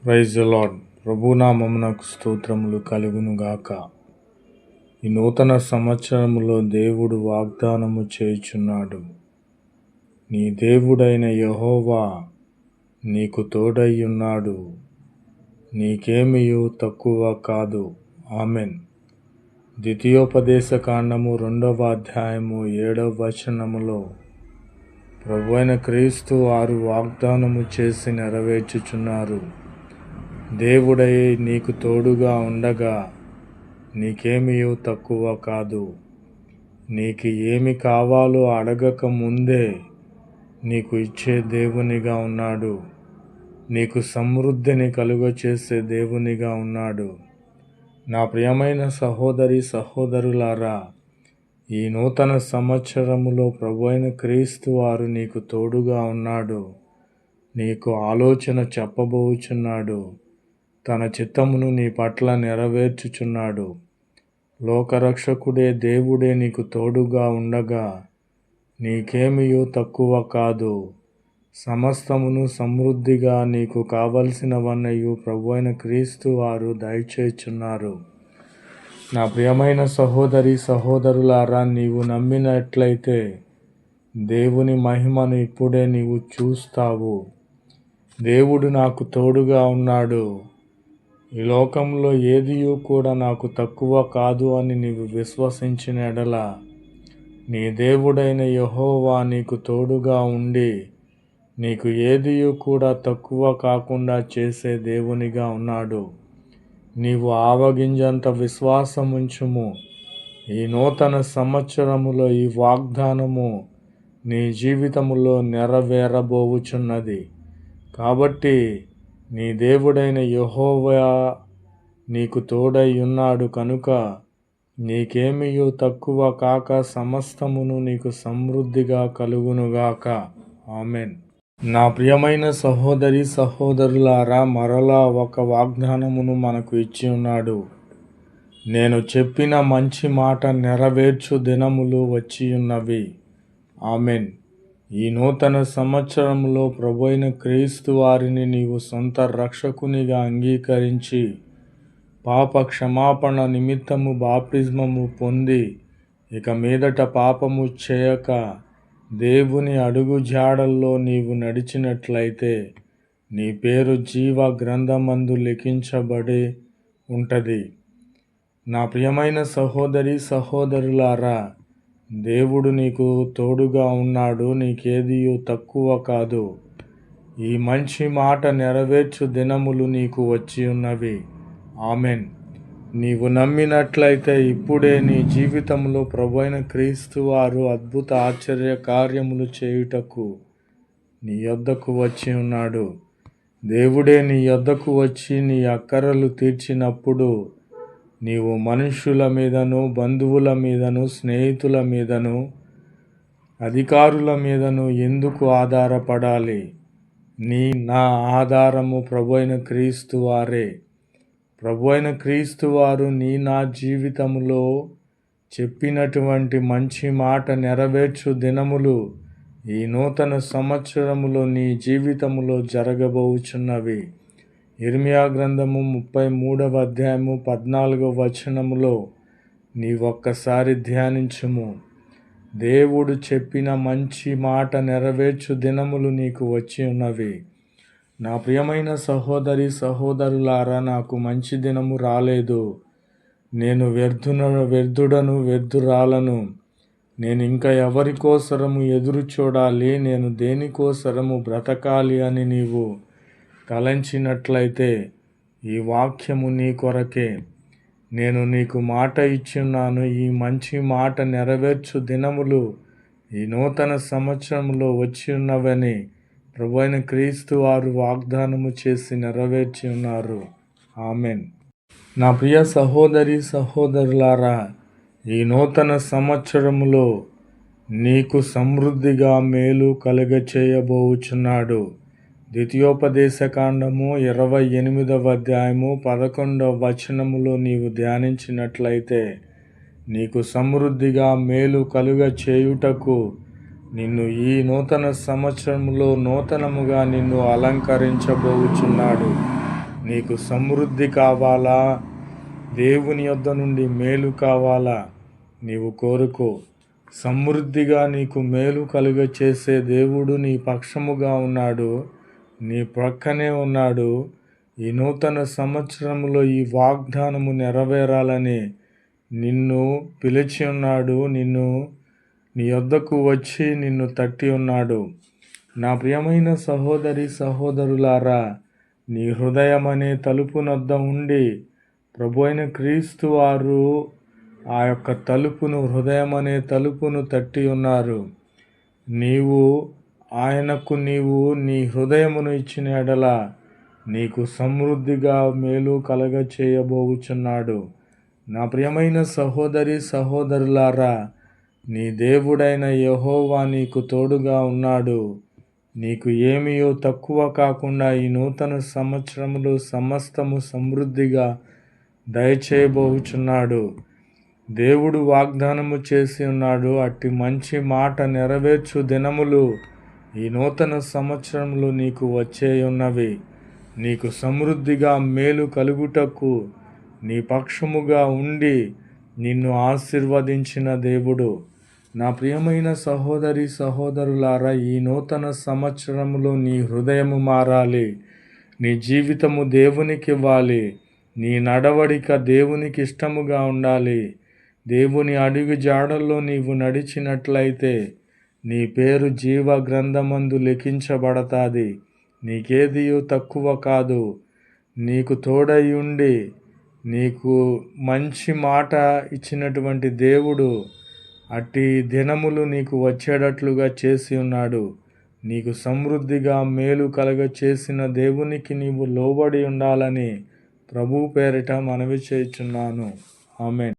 Praise the lord. ప్రభునామమునకు స్తోత్రములు కలుగునుగాక. ఈ నూతన సంవత్సరములో దేవుడు వాగ్దానము చేయుచున్నాడు. నీ దేవుడైన యెహోవా నీకు తోడయ్యున్నాడు, నీకేమియు తక్కువ కాదు. ఆమెన్. ద్వితీయోపదేశకాండము 2వ అధ్యాయము 7వ వచనములో ప్రభువైన క్రీస్తు వారు వాగ్దానము చేసి నెరవేర్చుచున్నారు. దేవుడై నీకు తోడుగా ఉండగా నీకేమియూ తక్కువ కాదు. నీకు ఏమి కావాలో అడగక ముందే నీకు ఇచ్చే దేవునిగా ఉన్నాడు. నీకు సమృద్ధిని కలుగచేసే దేవునిగా ఉన్నాడు. నా ప్రియమైన సహోదరి సహోదరులారా, ఈ నూతన సంవత్సరములో ప్రభువైన క్రీస్తు వారు నీకు తోడుగా ఉన్నాడు. నీకు ఆలోచన చెప్పబోచున్నాడు. తన చిత్తమును నీ పట్ల నెరవేర్చుచున్నాడు. లోకరక్షకుడే దేవుడే నీకు తోడుగా ఉండగా నీకేమియూ తక్కువ కాదు. సమస్తమును సమృద్ధిగా నీకు కావలసినవన్నయు ప్రభువైన క్రీస్తు వారు దయచేయుచున్నారు. నా ప్రియమైన సహోదరి సహోదరులారా, నీవు నమ్మినట్లయితే దేవుని మహిమను ఇప్పుడే నీవు చూస్తావు. దేవుడు నాకు తోడుగా ఉన్నాడు, ఈ లోకంలో ఏదియూ కూడా నాకు తక్కువ కాదు అని నీవు విశ్వసించిన ఎడల నీ దేవుడైన యెహోవా నీకు తోడుగా ఉండి నీకు ఏదియూ కూడా తక్కువ కాకుండా చేసే దేవునిగా ఉన్నాడు. నీవు ఆవగింజంత విశ్వాసముంచుము. ఈ నూతన సంవత్సరములో ఈ వాగ్దానము నీ జీవితములో నెరవేరబోవుచున్నది. కాబట్టి నీ దేవుడైన యెహోవా నీకు తోడై ఉన్నాడు కనుక నీకేమియూ తక్కువ కాక సమస్తమును నీకు సమృద్ధిగా కలుగునుగాక. ఆమెన్. నా ప్రియమైన సహోదరి సహోదరులారా, మరలా ఒక వాగ్దానమును మనకు ఇచ్చి ఉన్నాడు. నేను చెప్పిన మంచి మాట నెరవేర్చు దినములు వచ్చియున్నవి. ఆమెన్. ఈ నూతన సంవత్సరంలో ప్రభువైన క్రీస్తు వారిని నీవు సొంత రక్షకునిగా అంగీకరించి పాప క్షమాపణ నిమిత్తము బాప్తిస్మము పొంది ఇక మీదట పాపము చేయక దేవుని అడుగు జాడల్లో నీవు నడిచినట్లయితే నీ పేరు జీవ గ్రంథమందు లిఖించబడి ఉంటుంది. నా ప్రియమైన సహోదరి సహోదరులారా, దేవుడు నీకు తోడుగా ఉన్నాడు, నీకేదియూ తక్కువ కాదు. ఈ మంచి మాట నెరవేర్చు దినములు నీకు వచ్చి ఉన్నవి. ఆమెన్. నీవు నమ్మినట్లయితే ఇప్పుడే నీ జీవితంలో ప్రభువైన క్రీస్తు వారు అద్భుత ఆశ్చర్య కార్యములు చేయుటకు నీ యొద్దకు వచ్చి ఉన్నాడు. దేవుడే నీ యొద్దకు వచ్చి నీ అక్కరలు తీర్చినప్పుడు నీవు మనుష్యుల మీదను, బంధువుల మీదను, స్నేహితుల మీదను, అధికారుల మీదను ఎందుకు ఆధారపడాలి? నా ఆధారము ప్రభువైన క్రీస్తు వారే. ప్రభువైన క్రీస్తు వారు నా జీవితంలో చెప్పినటువంటి మంచి మాట నెరవేర్చు దినములు ఈ నూతన సంవత్సరములో నీ జీవితములో జరగబోచున్నవి. ఇర్మియా గ్రంథము 33వ అధ్యాయము 14వ వచనములో నీవొక్కసారి ధ్యానించుము. దేవుడు చెప్పిన మంచి మాట నెరవేర్చు దినములు నీకు వచ్చి ఉన్నవి. నా ప్రియమైన సహోదరి సహోదరులారా, నాకు మంచి దినము రాలేదు, నేను వ్యర్థుడను వ్యర్థురాలను, నేను ఇంకా ఎవరి కోసరము ఎదురు చూడాలి, నేను దేనికోసరము బ్రతకాలి అని నీవు తలంచినట్లయితే ఈ వాక్యము నీ కొరకే. నేను నీకు మాట ఇచ్చున్నాను. ఈ మంచి మాట నెరవేర్చు దినములు ఈ నూతన సంవత్సరంలో వచ్చి ఉన్నవని ప్రభువైన క్రీస్తు వారు వాగ్దానము చేసి నెరవేర్చి ఉన్నారు. ఆమెన్. నా ప్రియ సహోదరి సహోదరులారా, ఈ నూతన సంవత్సరములో నీకు సమృద్ధిగా మేలు కలుగచేయబోచున్నాడు. ద్వితీయోపదేశకాండము 28వ అధ్యాయము 11వ వచనములో నీవు ధ్యానించినట్లయితే నీకు సమృద్ధిగా మేలు కలుగ చేయుటకు నిన్ను ఈ నూతన సంవత్సరములో నూతనముగా నిన్ను అలంకరించబోచున్నాడు. నీకు సమృద్ధి కావాలా, దేవుని యొద్ద నుండి మేలు కావాలా, నీవు కోరుకో. సమృద్ధిగా నీకు మేలు కలుగ చేసే దేవుడు నీ పక్షముగా ఉన్నాడు, నీ ప్రక్కనే ఉన్నాడు. ఈ నూతన సంవత్సరంలో ఈ వాగ్దానము నెరవేరాలని నిన్ను పిలిచి ఉన్నాడు, నీ యొద్దకు వచ్చి నిన్ను తట్టి ఉన్నాడు. నా ప్రియమైన సహోదరి సహోదరులారా, నీ హృదయం అనే తలుపునొద్ద ఉండి ప్రభు అయిన క్రీస్తు వారు ఆ యొక్క తలుపును, హృదయం అనే తలుపును తట్టి ఉన్నారు. ఆయనకు నీవు నీ హృదయమును ఇచ్చిన ఎడల నీకు సమృద్ధిగా మేలు కలగ చేయబోచున్నాడు. నా ప్రియమైన సహోదరి సహోదరులారా, నీ దేవుడైన యెహోవా నీకు తోడుగా ఉన్నాడు. నీకు ఏమీయో తక్కువ కాకుండా ఈ నూతన సంవత్సరములో సమస్తము సమృద్ధిగా దయచేయబోచున్నాడు. దేవుడు వాగ్దానము చేసి ఉన్నాడు. అట్టి మంచి మాట నెరవేర్చు దినములు ఈ నూతన సంవత్సరంలో నీకు వచ్చే ఉన్నవి. నీకు సమృద్ధిగా మేలు కలుగుటకు నీ పక్షముగా ఉండి నిన్ను ఆశీర్వదించిన దేవుడు. నా ప్రియమైన సహోదరి సహోదరులారా, ఈ నూతన సంవత్సరంలో నీ హృదయము మారాలి, నీ జీవితము దేవునికి ఇవ్వాలి, నీ నడవడిక దేవునికి ఇష్టముగా ఉండాలి. దేవుని అడుగు జాడల్లో నీవు నడిచినట్లయితే నీ పేరు జీవ గ్రంథమందు లిఖించబడతాది. నీకేదియో తక్కువ కాదు. నీకు తోడై ఉండి నీకు మంచి మాట ఇచ్చినటువంటి దేవుడు అట్టి దినములు నీకు వచ్చేటట్లుగా చేసి ఉన్నాడు. నీకు సమృద్ధిగా మేలు కలగ చేసిన దేవునికి నీవు లోబడి ఉండాలని ప్రభు పేరిట మనవి చేయుచున్నాను. ఆమేన్.